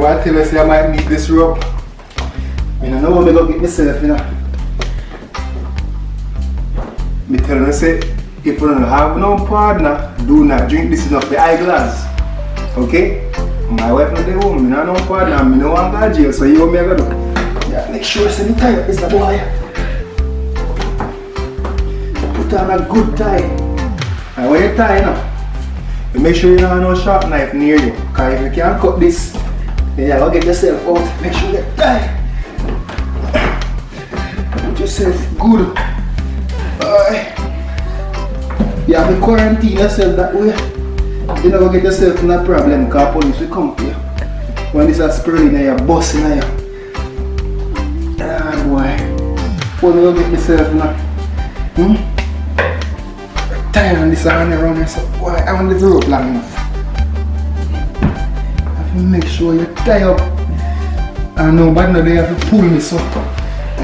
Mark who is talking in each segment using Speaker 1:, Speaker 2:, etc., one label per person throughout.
Speaker 1: boy tell us I might need this rope. I don't know what I'm going to get myself, you know. I tell you, say, if you don't have no partner, do not drink this enough the eyeglass. Okay? My wife not the home, I don't have no partner, I don't want to go to jail, so you want me to do? Yeah, make sure it's any tie, it's the boy. Put on a good tie. And when you tie, you know, you make sure you don't have no sharp knife near you. Because if you can't cut this, then you'll get yourself out. Make sure you get tie. Put yourself good. You have to quarantine yourself that way. You never get yourself in a problem because police will come for you. When this is Spirulina, you're busting on you. Ah boy. When you get yourself in a tired on this hand around and say, boy, I want this rope long enough. You have to make sure you tie up. And nobody know they have to pull me so. I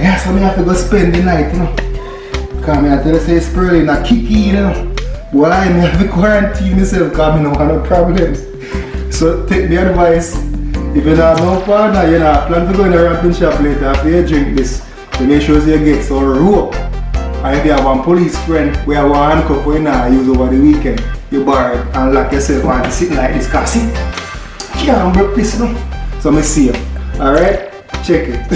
Speaker 1: guess I have to go spend the night, you know. Because I tell you, say Spirulina kicky, you know. Boy, I have to quarantine myself because I don't have no problems. So take the advice. If you don't have no partner, you know, plan to go in a ramping shop later after you drink this. To make sure you get some rope. And if you have one police friend we have one handcuff for you now use over the weekend, you borrow it and lock yourself on sitting like this because see, can't break this now. So I see you. Alright? Check it.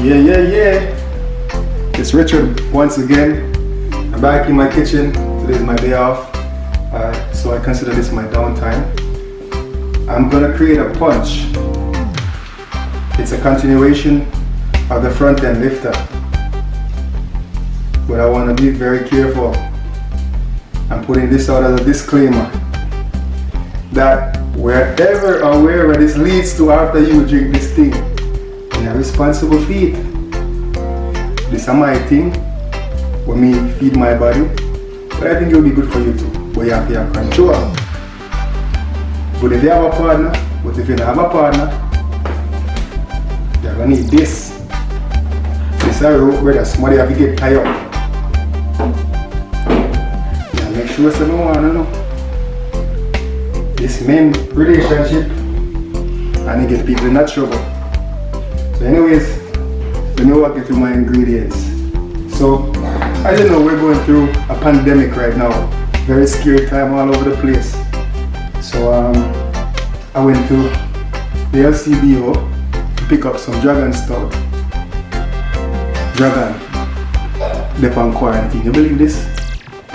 Speaker 1: Yeah. It's Richard once again. I'm back in my kitchen. Today is my day off. So I consider this my downtime. I'm gonna create a punch. It's a continuation of the front end lifter. But I want to be very careful. I'm putting this out as a disclaimer that wherever this leads to after you drink this thing, you're responsible for it. This is my thing, when me feed my body, but I think it will be good for you too, but you have to have control. But if you have a partner, if you don't have a partner, you're going to need this. This is a rope where somebody have to get tied up. Yeah, make sure someone want to know. This main relationship, and you get people in that trouble. So anyways, let me walk you through my ingredients. So, as you know, we're going through a pandemic right now. Very scary time all over the place. So I went to the LCBO to pick up some Dragon Stout. Dragon, they're on quarantine. You believe this?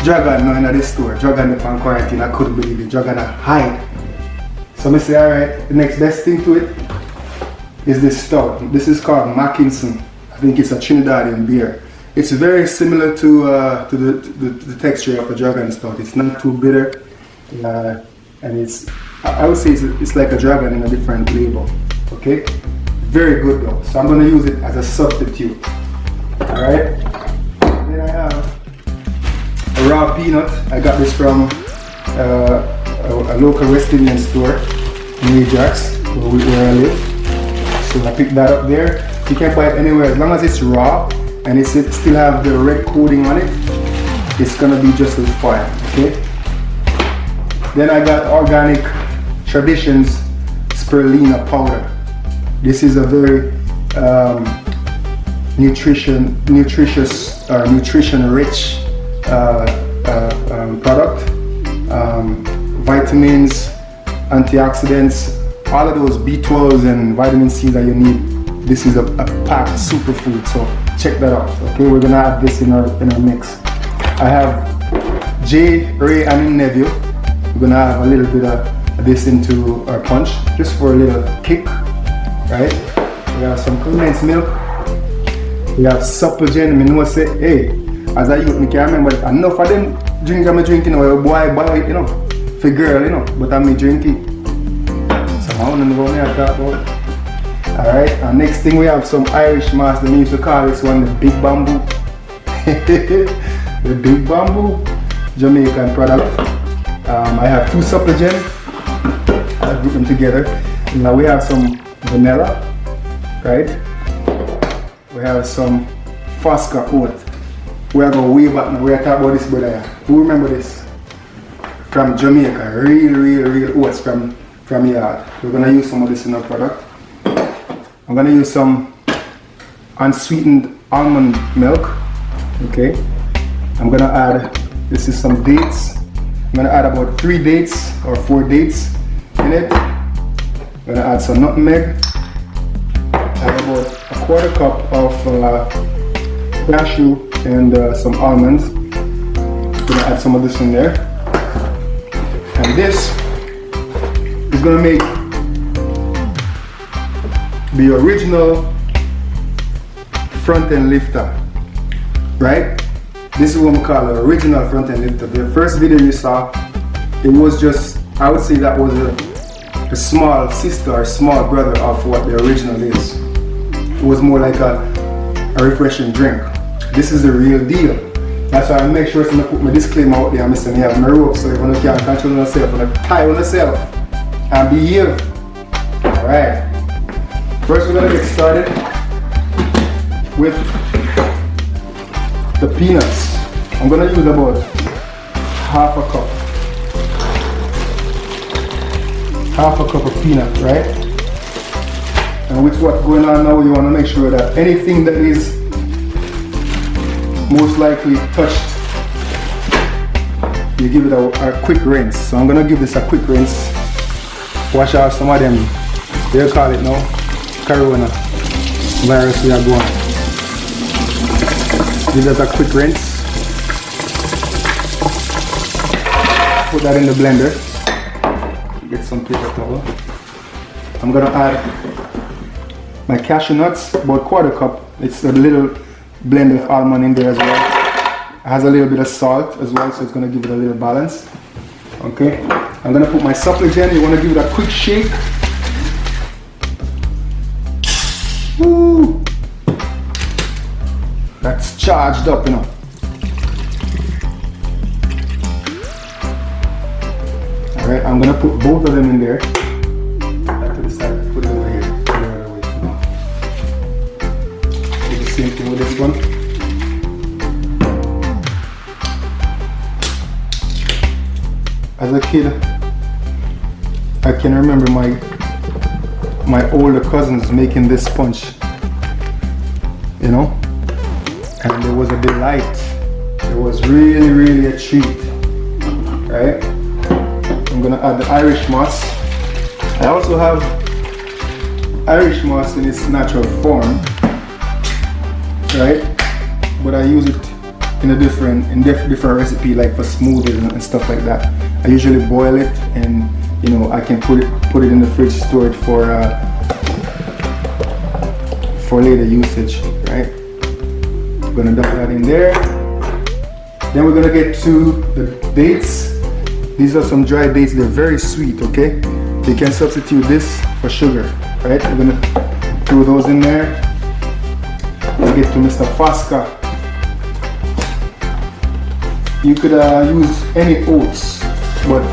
Speaker 1: Dragon now in the store. Dragon they're on quarantine. I couldn't believe it. Dragon hide. So I say, alright, the next best thing to it is this stout. This is called Mackeson. I think it's a Trinidadian beer. It's very similar to the texture of a Dragon Stout. It's not too bitter, and I would say it's like a Dragon in a different label. Okay, very good though. So I'm going to use it as a substitute. All right. Then I have a raw peanut. I got this from a local West Indian store in Ajax, where I live. So I picked that up there. You can buy it anywhere as long as it's raw and it still have the red coating on it. It's gonna be just as fine. Okay. Then I got Organic Traditions Spirulina powder. This is a very nutrition-rich product. Vitamins, antioxidants, all of those B12s and vitamin C that you need. This is a packed superfood, so check that out. Okay, we're gonna add this in our mix. I have Jay, Ray, and his nephew. We're gonna have a little bit of this into our punch, just for a little kick, right? We have some Condense Milk. We have Supligen. I know say, hey, as a youth, I can't remember enough of them drinks I'm drinking, or boy, you know, for girl, you know, but I'm drinking. So I don't know what I talk about. Alright, and next thing we have some Irish mass. They used to call this one the Big Bamboo. The Big Bamboo Jamaican product. I have two Supligen. I group them together. Now we have some vanilla. right? We have some Foska Oats. We are going way back now. We are talking about this brother here. Who remember this? From Jamaica. Real oats from yard. We're going to use some of this in our product. I'm going to use some unsweetened almond milk. Okay. I'm going to add, this is some dates. I'm going to add about 3 dates or 4 dates in it. I'm going to add some nutmeg. Add about a 1/4 cup of cashew and some almonds. I'm going to add some of this in there. And this is going to make the original front end lifter, right? This is what we call the original front end lifter. The first video you saw, it was just, I would say that was a small sister or small brother of what the original is. It was more like a refreshing drink. This is the real deal. That's why I make sure to put my disclaimer out there. I have my rope, so if you can't control yourself, you can tie on yourself and behave. Alright. First we're going to get started with the peanuts. I'm going to use about 1/2 cup. 1/2 cup of peanut, right? And with what's going on now, you want to make sure that anything that is most likely touched, you give it a quick rinse. So I'm going to give this a quick rinse. Wash out some of them, they'll call it now, corona virus we are going. Give that a quick rinse. Put that in the blender. Get some paper towel. I'm going to add my cashew nuts, about 1/4 cup. It's a little blend of almond in there as well. It has a little bit of salt as well, so it's going to give it a little balance. Okay, I'm going to put my Supligen. You want to give it a quick shake. Woo! That's charged up, you know. Alright, I'm going to put both of them in there. Back to the side, put it over here. Do the same thing with this one. As a kid, I can remember my older cousins making this punch, you know, and it was a delight. It was really a treat, right? I'm gonna add the Irish moss. I also have Irish moss in its natural form, right? But I use it in a different recipe, like for smoothies and stuff like that. I usually boil it, and you know, I can put it in the fridge, store it for later usage, right? I'm gonna dump that in there. Then we're gonna get to the dates. These are some dried dates. They're very sweet. Okay, you can substitute this for sugar, right? We're gonna throw those in there. We'll get to Mr. Foska. You could use any oats, but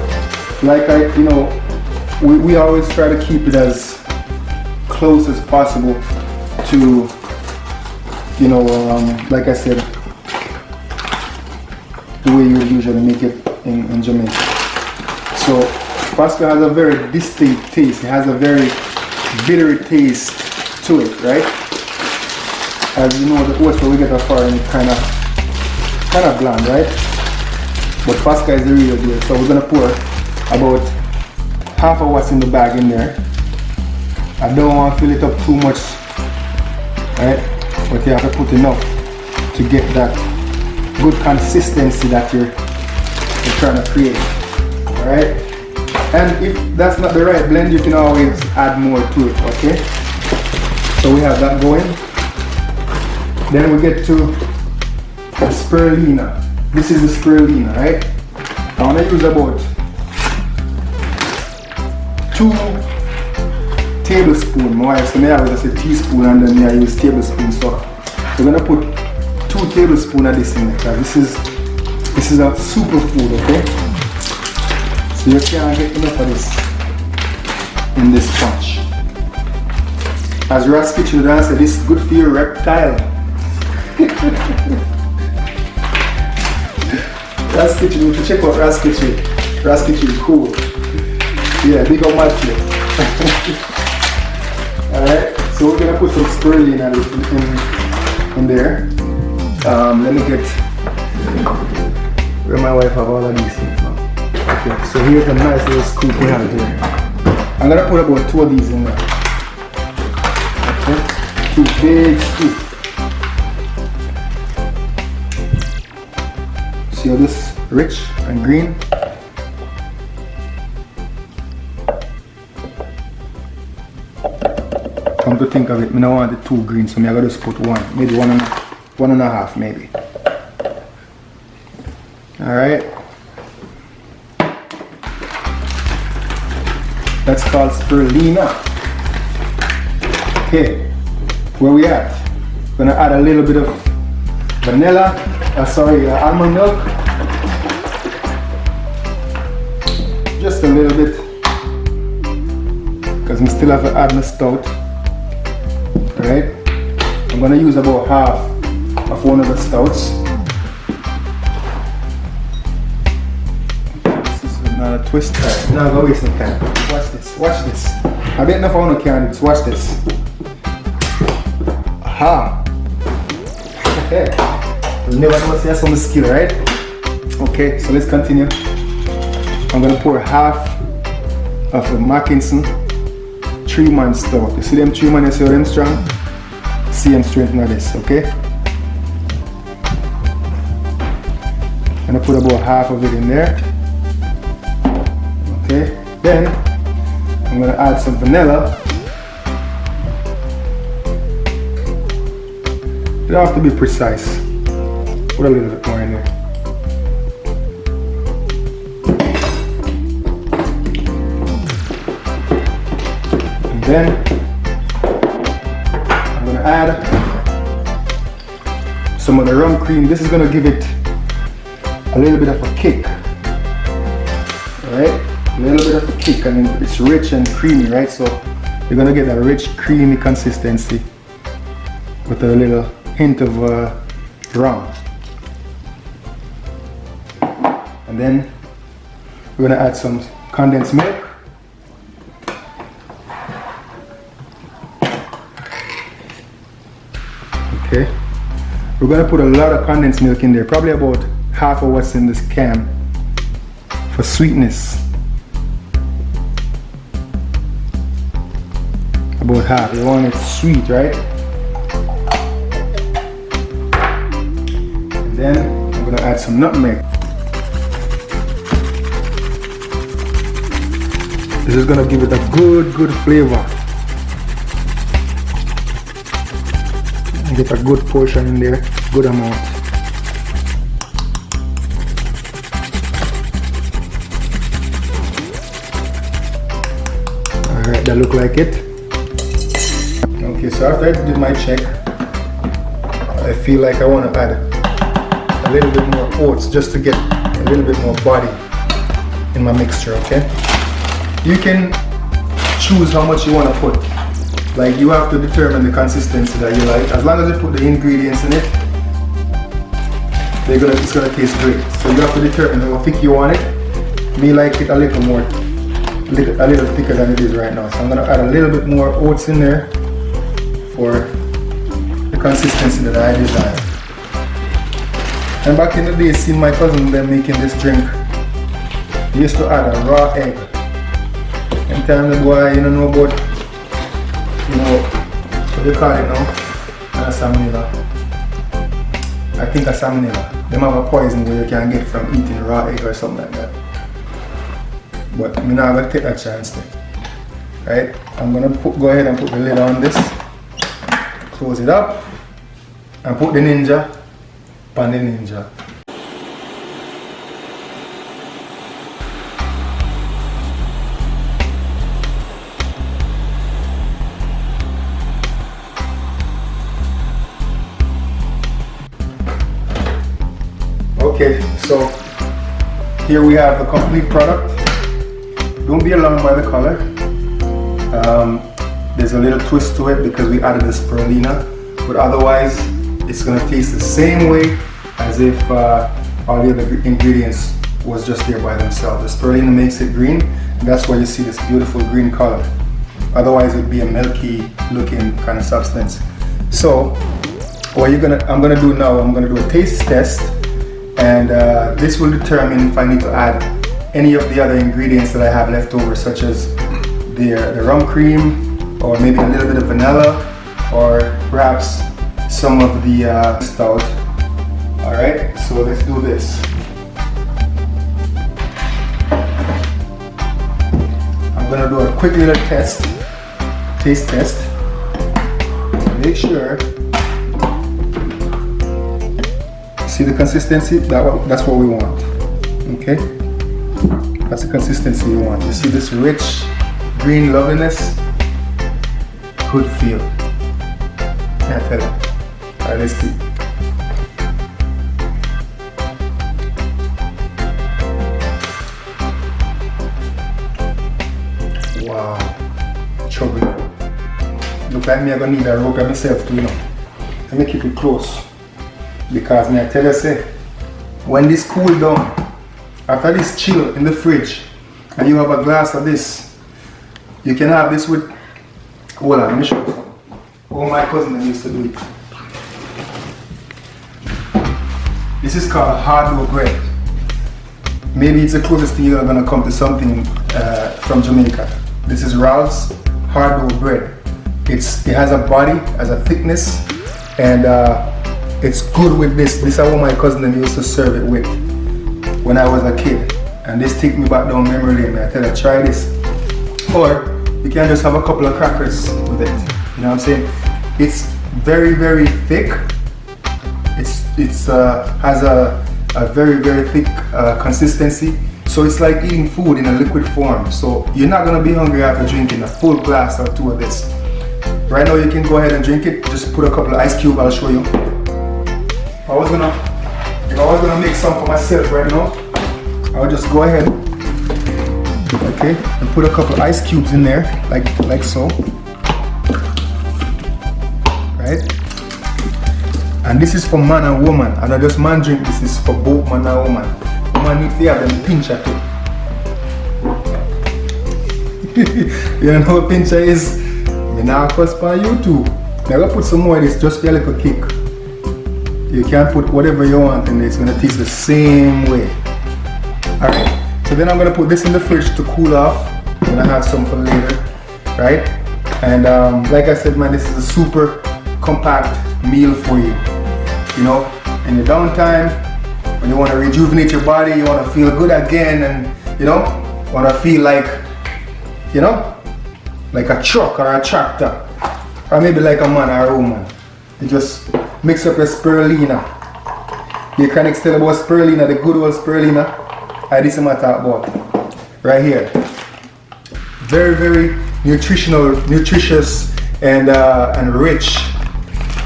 Speaker 1: like we always try to keep it as close as possible to, like I said, the way you would usually make it in Jamaica. So Foska has a very distinct taste. It has a very bitter taste to it, right? As you know, the oats that we get are foreign kind of bland, right? But Foska is the real deal. So we're gonna pour about half of what's in the bag in there. I don't want to fill it up too much, right? But you have to put enough to get that good consistency that you're trying to create. Alright? And if that's not the right blend, you can always add more to it, okay? So we have that going. Then we get to the Spirulina. This is the Spirulina, right? I want to use about 2 tablespoons. My wife said, I always say teaspoon, and then I use tablespoon. So we're gonna put 2 tablespoons of this in there. This is a superfood, okay? So you can't get enough of this in this punch. As Ras Kitchen would answer, this is good for your reptile. Ras Kitchen, you have to check out Ras Kitchen. Ras Kitchen is cool. Yeah, big up Matthew. Alright, so we're gonna put some spirulina in there. Let me get where my wife have all of these things now. Okay, so here's a nice little scoop we have here. I'm gonna put about 2 of these in there. Okay, 2 big scoops. See how this rich and green? Come to think of it, I don't want the 2 green, so I'm gonna just put 1, maybe 1.5 maybe. Alright. That's called spirulina. Okay, where we at? Gonna add a little bit of vanilla, almond milk. Just a little bit, because I still have to add my stout. Alright, I'm gonna use about half of one of the stouts. This is not a twist time. No, go waste no time. Watch this, watch this. I bet enough on the candidates. Watch this. Aha! Okay. You'll never know see some skill, right? Okay, so let's continue. I'm gonna pour half of the Mackeson 3-man stout. You see them 3-man, you see how them strong? See them strength in this, okay? I'm gonna put about half of it in there. Okay, then I'm gonna add some vanilla. You don't have to be precise. Put a little bit more in there. And then I'm gonna add some of the rum cream. This is gonna give it a little bit of a kick. Alright? A little bit of a kick, and it's rich and creamy, right? So you're gonna get a rich, creamy consistency with a little hint of rum. And then we're gonna add some condensed milk. Okay. We're gonna put a lot of condensed milk in there, probably about half of what's in this can for sweetness. About half. You want it sweet, right? And then I'm gonna add some nutmeg. This is gonna give it a good flavor. And get a good portion in there, good amount. Alright, that look like it. Okay, so after I did my check, I feel like I want to add a little bit more oats just to get a little bit more body in my mixture, okay? You can choose how much you want to put. Like, you have to determine the consistency that you like. As long as you put the ingredients in it, it's gonna taste great. So you have to determine how thick you want it. Me like it a little more, a little thicker than it is right now. So I'm gonna add a little bit more oats in there for the consistency that I desire. And back in the day, seeing my cousin them making this drink, they used to add a raw egg. And time the boy, you don't know about, you know, what they call it now? A salmonella. I think a salmonella. They have a poison where you can get from eating raw egg or something like that. But I'm not gonna take that chance then. Right? I'm gonna go ahead and put the lid on this. Close it up and put the ninja on the ninja. Okay, so here we have the complete product. Don't be alarmed by the color. There's a little twist to it because we added the spirulina, but otherwise it's gonna taste the same way as if all the other ingredients was just there by themselves. The spirulina makes it green, and that's why you see this beautiful green color. Otherwise it would be a milky looking kind of substance. So what I'm gonna do now, I'm gonna do a taste test, and this will determine if I need to add any of the other ingredients that I have left over, such as the rum cream, or maybe a little bit of vanilla, or perhaps some of the stout. Alright, so let's do this. I'm gonna do a quick little taste test. Make sure, see the consistency? That's what we want. Okay? That's the consistency you want. You see this rich green loveliness? Good feel. Can't tell you. Alright, let's see. Wow. Chubby. Look like me, I'm gonna need a rope by myself too, you know. Let me keep it close. Because me, I tell you, say, when this cool down, after this chill in the fridge, and you have a glass of this, you can have this with, hold on, let me show you. Oh, my cousin used to do it. This is called hard dough bread. Maybe it's the closest thing you're gonna come to something from Jamaica. This is Ralph's hard dough bread. It has a body, has a thickness, and it's good with this. This is what my cousin used to serve it with when I was a kid. And this take me back down memory lane. I tell you, try this. Or you can just have a couple of crackers with it. You know what I'm saying? It's very, very thick. It has a very, very thick consistency. So it's like eating food in a liquid form. So you're not gonna be hungry after drinking a full glass or two of this. Right now you can go ahead and drink it. Just put a couple of ice cubes, I'll show you. If I was gonna make some for myself right now, I'll just go ahead, okay, and put a couple of ice cubes in there, like so. Right? And this is for man and woman. And not just man drink, this is for both man and woman. Woman need to have them pincher too. You know what pincher is? Me now first on YouTube. Now go put some more of this just for a little kick. You can put whatever you want in there, it's gonna taste the same way. Alright, so then I'm gonna put this in the fridge to cool off. I'm gonna have some for later, right? And like I said, man, this is a super compact meal for you. You know, in the downtime, when you want to rejuvenate your body, you want to feel good again, and you know, want to feel like, you know, like a truck or a tractor, or maybe like a man or a woman. You just mix up your spirulina. You can tell about spirulina, the good old spirulina. This is what I talk about right here. Very, very nutritious, and rich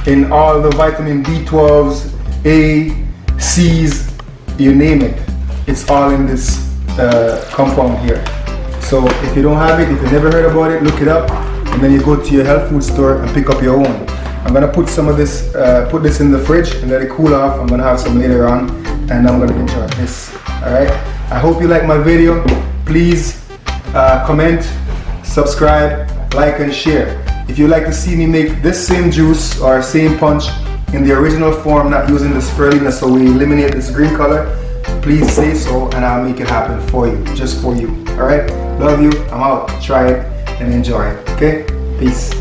Speaker 1: in all the vitamin B12s, A, C's, you name it. It's all in this compound here. So if you don't have it, if you never heard about it, look it up, and then you go to your health food store and pick up your own. I'm gonna put some of this, put this in the fridge and let it cool off. I'm gonna have some later on, and I'm gonna enjoy this. All right. I hope you like my video. Please comment, subscribe, like, and share. If you'd like to see me make this same juice or same punch in the original form, not using the spirulina, so we eliminate this green color, please say so, and I'll make it happen for you, just for you. All right. Love you. I'm out. Try it and enjoy it. Okay. Peace.